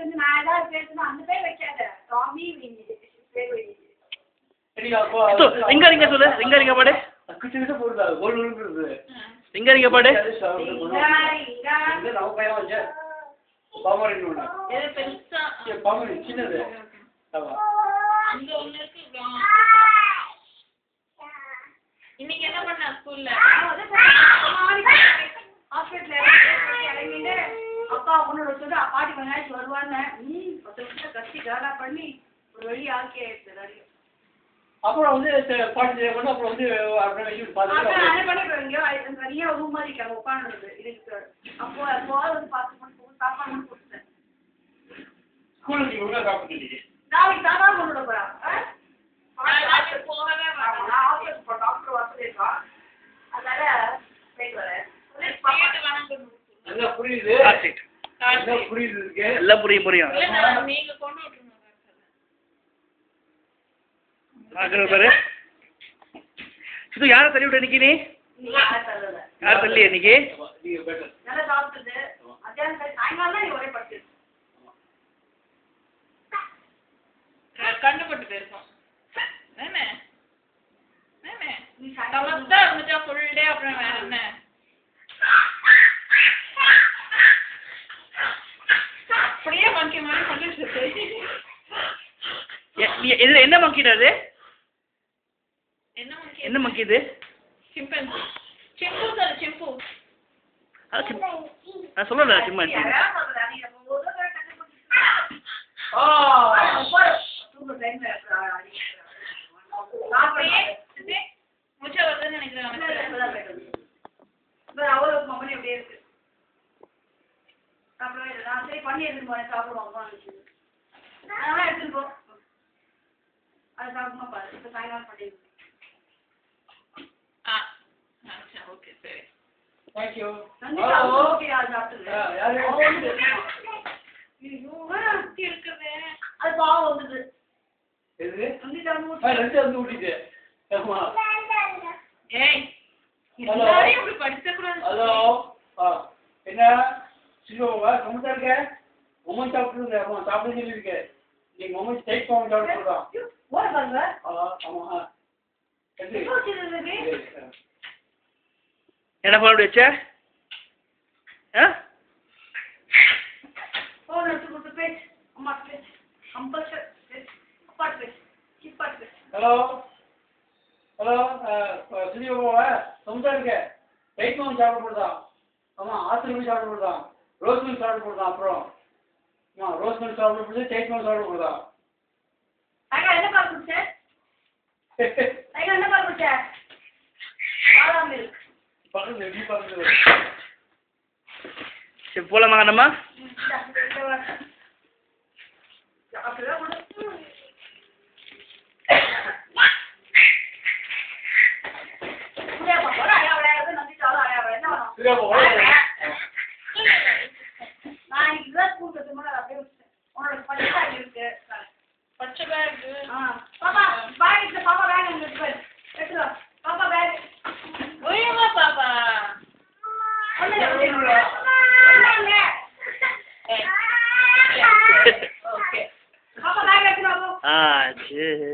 வந்து நான் ஏதாவது பேசணும் அந்த பேர் வைக்காத சாமி பேர் வை. ரிங்க சொல்லு ரிங்க பாடு ரிங்க பாடு சின்னது இன்னைக்கு என்ன பண்ண ஸ்கூல்ல அப்பா ஒண்ணு சொல்லி பாட்டி கொஞ்ச வருவாங்க 10 நிமிஷம் கட்டி காலா பண்ணி ஒரு வழி ஆக்கி ஆயிடுச்சு. அப்புறம் வந்து பாட்டு செய்யணும். அப்புறம் வந்து தனியா ரூம் மாதிரி இருக்காங்க உட்காந்துருது இதுக்கு. அப்போ வந்து 10 மணி சாப்பாடு கொடுத்தேன். ஸ்கூலுக்கு உள்ள சாப்பிட்டு நாளைக்கு தானா கொண்டு போறான். போகவே டாக்டர் வசதிப்பா அதனால போயிட்டு வரேன். நல்லா புரியுது புரியுது எல்லாம் புரியும் நீங்க கொண்டு விட்டுருங்க பாரு. சித்து யாரை தள்ளி விட்ட இன்னைக்கு? நீ யார் தள்ளி இன்னைக்கு? நல்லா சாப்பிட்டுது மத்தியானம் சாயங்காலம் தான் நீ ஒரே பட்டு கண்டுபட்டு போயிருக்கோம். நீ சமத்தா இருந்துட்டா ஃபுல் டே அப்புறம் வேற என்ன? அப்படியே மங்கி மாதிரி பண்ணிட்டு இதுல என்ன மங்கிடாது? என்ன மங்கி இது? சிம்பன்சி. சிம்பு சார் சிம்பு. நான் சொல்லல சிம்பன்சி. முச்சா வருதுன்னு நினைக்கிறேன். அவளுக்கு மம்மனி அப்படியே இருக்கு. நான் சரி பண்ணி எடுத்துட்டு போறேன் சாப்பிடுவாங்க அதெல்லாம் எடுத்துட்டு போ. அது சாப்பிடுமா பாரு இப்போ சாயங்காலம் பண்ணிடுங்க. ஓகே சரி தேங்க்யூ. ஓகே அது சாப்பிட்டுருக்கேன். இருக்குது அது பாவம் வந்தது. ஊட்டிட்டு ஏய் எல்லாரையும் இப்படி படிச்சக்கூடாது. ஹலோ என்ன சிவா கம்மிட்டா இருக்க? மொமன் சாப்பிட்டு சாப்பிட்டு சொல்லி இருக்கு. நீ மொமன் ஸ்டேட் பவுன் சாப்பிடுறா ஓட பாருங்க. ஆமா என்ன பண்ண வச்ச? போன் எடுத்து கொடுத்து பேசு. அம்மா பேசு கம்பல்சரி பேசு. அப்பா பேசு சிப்பா பேசு. ஹலோ ஹலோ சிவா கம்மிட்டா இருக்க? ஸ்டேட் பவுன் சாப்பிடுறதா? ஆமா ஆத்திரம் சாப்பிடுறதா? Rose milk சாப்பிடுறதா? அப்புறம் ரோஸ் மில்க் சாப்பிடுறது ஸ்டேட் பவுன் சாப்பிடுறதா? என்ன பால் குடிச்ச? என்ன பால் குடிச்ச? பாதாம் மில்க். பக்கத்துல எப்படி பக்கத்துல சரி போலாமா நம்ம? நான் இதுதான் ஸ்கூல் அப்படியே உன்னோட பச்சை பேக் இருக்கு. பச்சை பேக். பாப்பா பேக் இருக்கு. பாப்பா பேக் அங்க இருக்கு. எடுத்துக்கோ பாப்பா பேக். ஒய்யுமா பாப்பா. ஓகே பாப்பா பேக் எடுத்துக்கோ. சரி